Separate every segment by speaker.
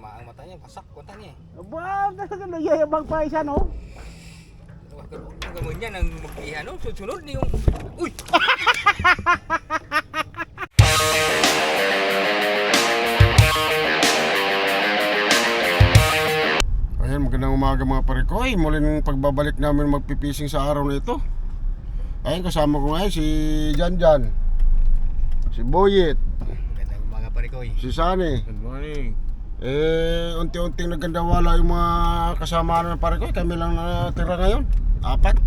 Speaker 1: tama ang mata niya, wasak konta niya eh.
Speaker 2: Wow, talaga nagyayabang pa isa, no?
Speaker 1: Ang gamon niya nang mag-iha, no? Sunod ni yung... Uy!
Speaker 3: Ayan, magandang umaga mga parikoy. Muli ng pagbabalik namin magpipising sa araw na ito. Ayan, kasama ko ngayon si Janjan, si Boyet,
Speaker 1: Magandang umaga pare ko eh.
Speaker 3: si Sunny.
Speaker 2: Good morning.
Speaker 3: Unti-unting nagkandawala yung mga kasama ng parikoy. Kami lang natira ngayon, 4.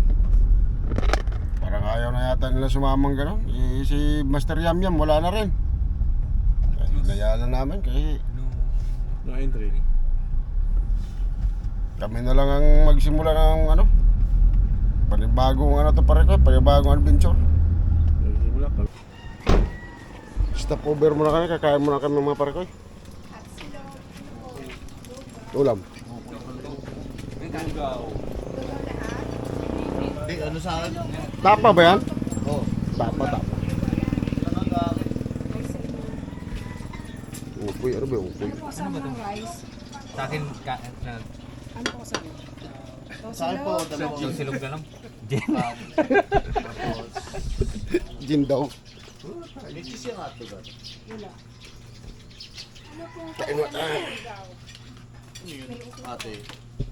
Speaker 3: Parang ayaw na yata nila sumamang gano'n. Si Master Yamyam wala na rin. Hinayaan na namin kasi
Speaker 2: No entry.
Speaker 3: kami na lang ang magsimula ng panibagong panibagong adventure.
Speaker 2: Nagsimula ka.
Speaker 3: Stop over muna kami, kakain muna kami mga parikoy. Ulam.
Speaker 2: Ano sa akin?
Speaker 3: Tapa ba yan?
Speaker 2: Oo.
Speaker 3: Tapa. Upoy, ano ba yung upoy?
Speaker 1: Ano ba ito? Sa akin,
Speaker 4: Ano po sa inyo?
Speaker 2: Saan po?
Speaker 1: yung silog na lang.
Speaker 3: Gin daw.
Speaker 2: May cheese yung ato ba?
Speaker 4: Wala.
Speaker 3: Kain mo.
Speaker 2: Ano yun? Ate.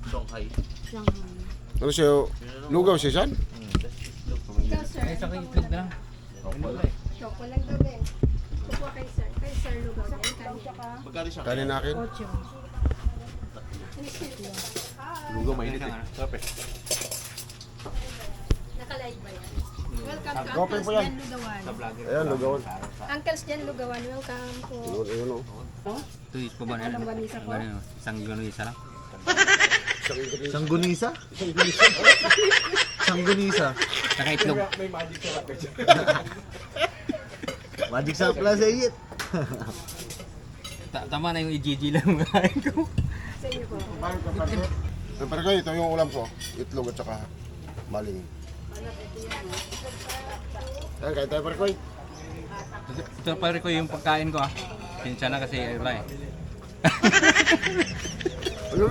Speaker 2: Shanghai.
Speaker 4: Shanghai.
Speaker 3: Ano siya? Lugaw siya siyan?
Speaker 4: Ikaw, sir.
Speaker 1: Ay, sa akin itlog na lang.
Speaker 4: Choco lang daw, Ben. Kukuha kay sir. Kay sir lugaw yan. Kanina.
Speaker 2: Magkano siya?
Speaker 3: Kanin nakin.
Speaker 4: 8.
Speaker 2: Lugaw mainit eh. Sarap eh.
Speaker 4: Naka-live ba yan? Welcome to
Speaker 3: Kope
Speaker 4: Uncle's
Speaker 3: po yan.
Speaker 4: Jan Lugawan.
Speaker 3: Ayan, lugawan.
Speaker 4: Uncle's Jan Lugawan, welcome po.
Speaker 3: Ayun o.
Speaker 1: Ito is pa ba na?
Speaker 4: Anong banisa po?
Speaker 1: Isang ganun-isa lang.
Speaker 2: Sanggunisa? Sanggunisa.
Speaker 1: Saka itlog.
Speaker 2: Magic sa plus eh.
Speaker 1: Tama na yung i-GG lang mga kain ko.
Speaker 4: Sa inyo po.
Speaker 3: Pero kayo, ito yung ulam ko. Itlog at saka maling. Ayan, kahit tayo parikoy.
Speaker 1: Ito pare ko yung pagkain ko ah. Pinsya na kasi wala eh.
Speaker 3: Ano?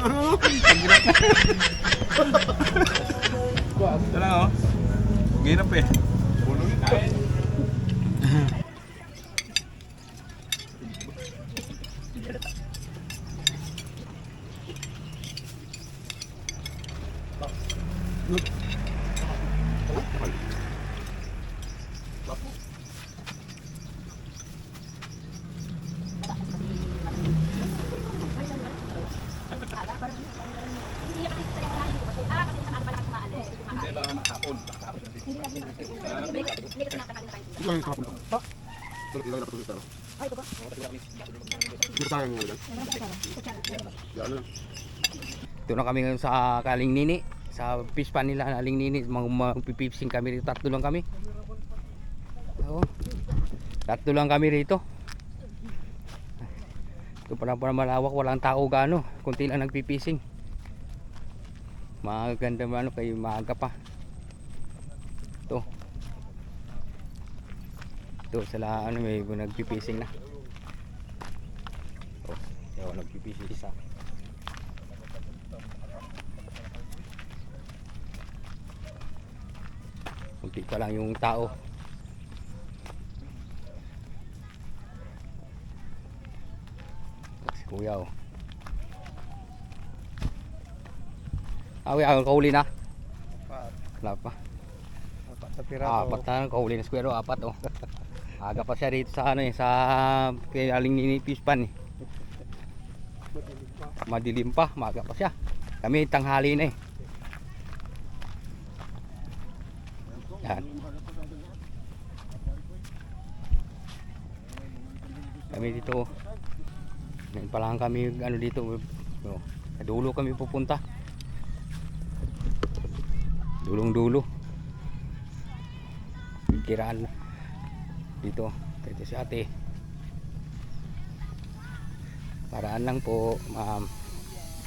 Speaker 1: Ito lang oh. Hirap eh.
Speaker 3: Ilang kapon ko. Ilang kapon ko.
Speaker 4: Ay, ito ba?
Speaker 3: Ito tayo nga lang. Yan na.
Speaker 1: Ito na kami ngayon sa Kaling Nini. Sa fish pan nila Kaling Nini. Magpipipsing kami rito. 3 lang kami. Oo. 3 lang kami rito. Ito pa malawak. Walang tao gaano. Kunti lang nagpipising. Maganda kayo maaga pa. Ito. Ito sila may nagpipising na. Oh, yaw nagpipising isa. Kunti pa lang yung tao. Si Kuya oh. Ang kahuli na? Wala pa. Apat na kahuli na si Kuya 4 oh. Aga pa siya dito sa sa kay Aling Nini fish pan eh. Madilim pa, maga pa siya. Kami tanghali na eh. Yan. Kami dito. Ngayon pa lang kami dito. No, dulo kami pupunta. Dulong-dulo. Kiraan dito. Ito si ate. Paraan lang po, ma'am.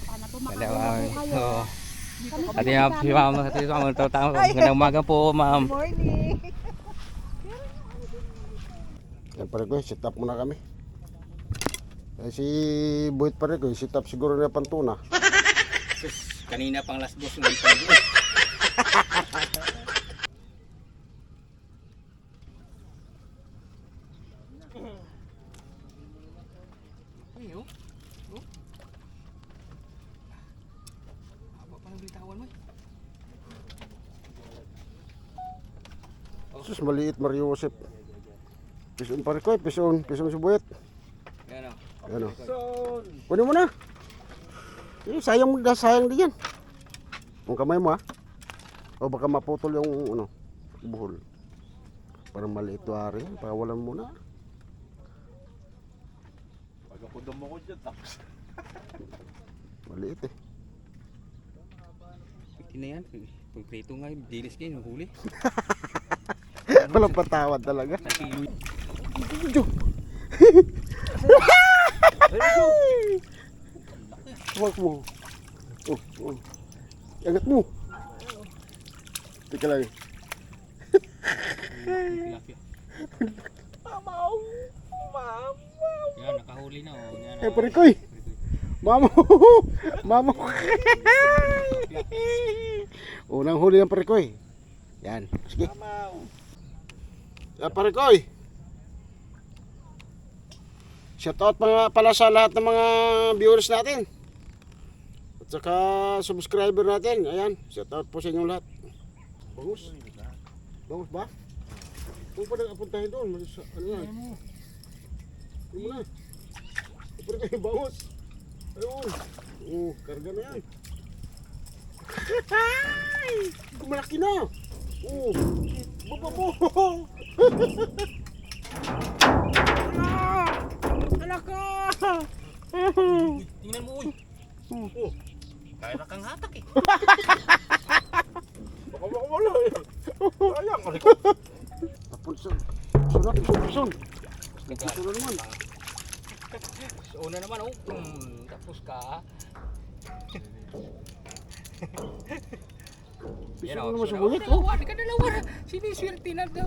Speaker 4: Sana po
Speaker 1: Dalawa.
Speaker 4: makakalaman po kayo.
Speaker 1: Oo. Ate nga si ma'am. Ate si ma'am. Magandang umaga po, ma'am.
Speaker 4: Morning.
Speaker 3: Yan parikoy, set up muna kami. Eh, si Buhit pa rin ko, si Tap siguro na pantuna.
Speaker 1: Sus, kanina pang last boss ng ipag. Ay, oh. Oh. Haba pa ng bitawan mo.
Speaker 3: Sus, maliit Mario Josep. Pison pa rin ko, pison si Buhit.
Speaker 1: Yan o.
Speaker 3: Ano? Kunin mo na. Eh, sayang din yan. Ang kamay mo ha. O baka maputol yung ano, buhol. Parang maliit to ari. Pakawalan mo na.
Speaker 2: Pagkapundam mo ko dyan, tapos.
Speaker 3: Maliit eh.
Speaker 1: Pwede na yan. Pag prito nga, dinis kayo, huli.
Speaker 3: Walang patawad talaga.
Speaker 1: Nakilo.
Speaker 3: Huwag mo. Oh. Angat mo. Teka lang.
Speaker 1: Yan, nakahuli na oh. Yan,
Speaker 3: Eh, parikoy. Mamo. Mamo. Unang huli ng parikoy. Yan. Sige. Yan, parikoy. Shoutout pala sa lahat ng mga viewers natin. At saka subscriber natin. Ayan, shoutout po sa inyong lahat. Bangus. Bangus ba? Kung pa nakapuntahin doon, ano yan? Hindi mo na. Pero kayo bangus. Ayun. Karga na yan. Malaki na. Baba. Alaka!
Speaker 1: tingnan mo, uy. Kaya na kang hatak eh.
Speaker 3: Baka wala eh. Ayan, tapon son. Pison na naman.
Speaker 1: So, una naman oh. Tapos ka.
Speaker 3: Pison
Speaker 1: Yan,
Speaker 3: na
Speaker 1: oh,
Speaker 3: naman sa
Speaker 1: so,
Speaker 3: bulit. Oh.
Speaker 1: dalawa. Siniswerte na daw.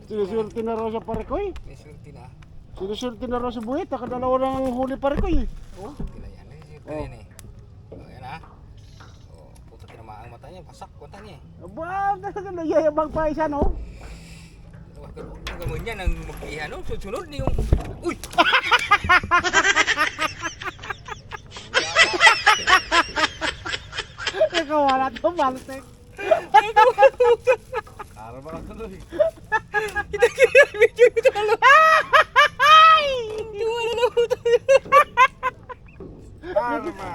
Speaker 3: Siniswerte na raw sa parikoy.
Speaker 1: Siniswerte na.
Speaker 3: Siniswerte na raw sa buhit. Nakadalawa ng huli parikoy.
Speaker 1: Oh, kila yan eh. Siniswerte yan eh. Oh, yan ah. Oh, puto tinamaan ang mata niya. Pasak mata niya eh.
Speaker 3: Aba, talaga nagyayabang pa isa no?
Speaker 1: Ang gamon niya nang mag-iha no. Sunod niyo. Uy!
Speaker 3: Ikaw wala to, balsek.
Speaker 2: Araw ba lang tuloy?
Speaker 1: Kita kaya video ito kalo. Yung ano na puto.
Speaker 3: Karma.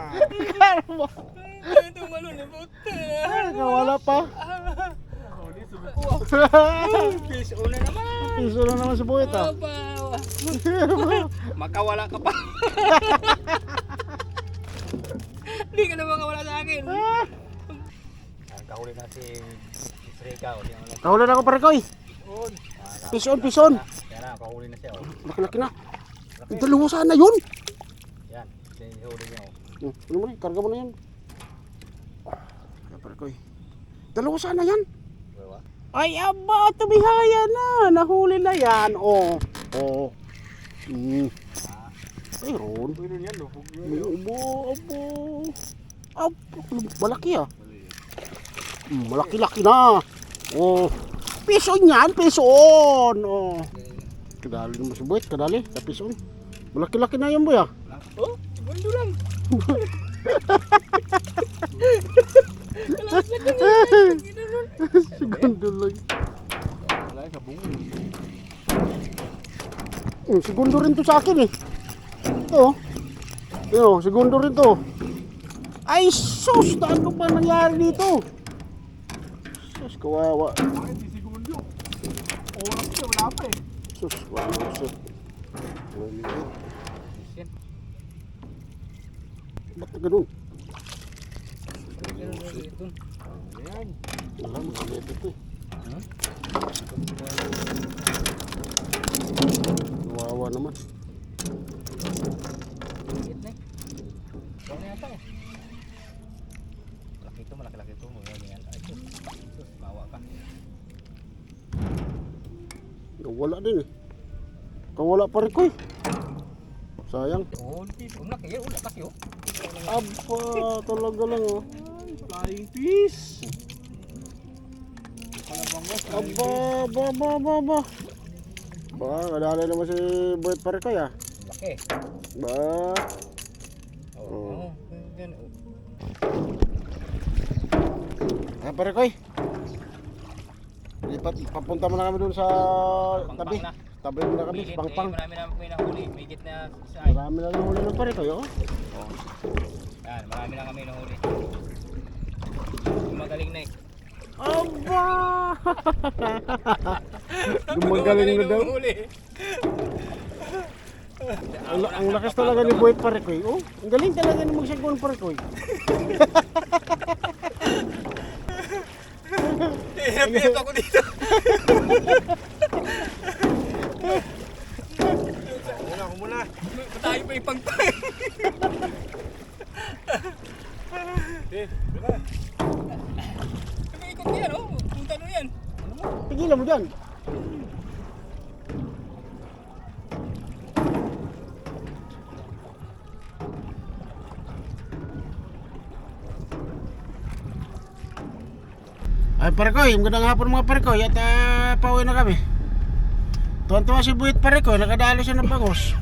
Speaker 1: Ito malo na puto.
Speaker 3: Ikaw wala pa.
Speaker 1: Please, una naman.
Speaker 3: Piso na naman sa buhit ah.
Speaker 1: Makawala ka pa. Hindi ka na makawala sa akin. Ang kahuli na si Sreka.
Speaker 3: Kahuli na ako parikoy. Pison.
Speaker 1: Yan na, kahuli na siya. Oh.
Speaker 3: Laki na. Dalawa sana yun.
Speaker 1: Yan, sinihuli niya.
Speaker 3: Ano mo na, karga mo na yan. Parikoy. Dalawa sana yan.
Speaker 1: Diba?
Speaker 3: Ay, aba, tumihaya na. Nahuli na yan. Ay, Ron. May abo. Malaki ah. Malaki-laki na. Pison yan, pison. Kadali naman si Boy, kadali, sa pison. Malaki-laki na yan, boy ah.
Speaker 1: Oh, segundo lang.
Speaker 3: Segundo lang.
Speaker 2: Wala ka bungo.
Speaker 3: Segundo rin to sa akin eh. Ito. Ito, segundo rin to. Ay sus, ano ba nangyari dito? Sus, kawawa.
Speaker 2: Hindi segundo. Oras siya, wala pa eh.
Speaker 3: Sus, kawawa. Sus.
Speaker 1: Yan.
Speaker 3: Ba't na ganun?
Speaker 2: Ayan.
Speaker 3: Wala, makalit ito eh. Kawawa naman.
Speaker 1: Liit na eh. Wala na yata eh. Malaki ito. Yan. Ay, sus, bawa ka.
Speaker 3: Wala din eh. Kung wala pare ko sayang.
Speaker 1: Oh, unak eh, unak kasi oh.
Speaker 3: Aba, talaga lang oh.
Speaker 2: Flying fish. Palabangos.
Speaker 3: Aba. Ba, kadali naman si Boyet pare ko ya.
Speaker 1: Laki.
Speaker 3: Ba,
Speaker 1: Oh. Yan.
Speaker 3: pare ko lipat, papunta mo na kami doon sa tabi.
Speaker 1: Na.
Speaker 3: Tabi mo na kami,
Speaker 1: Migit,
Speaker 3: pangpang.
Speaker 1: marami na may nahuli. Migit na isa.
Speaker 3: Marami na lang huli ng pare ko oh.
Speaker 1: Yan, marami na kami nahuli. Magaling na eh.
Speaker 3: Aba! Gumagaling na daw.
Speaker 1: huli.
Speaker 3: Ang lakas talaga ni Boyet pare ko oh. Ang galing talaga ni magsagwan pare ko
Speaker 1: Hirap ako dito.
Speaker 2: Muna.
Speaker 1: Tayo pa ipagpag. Ikot yan oh. Punta na yan.
Speaker 3: Tigilan mo dyan. Ay Parekoy, magandang hapon mga Parekoy at pauwi na kami. Tuwan-tuwa si Buhit Parekoy, nakadalo siya ng bangos.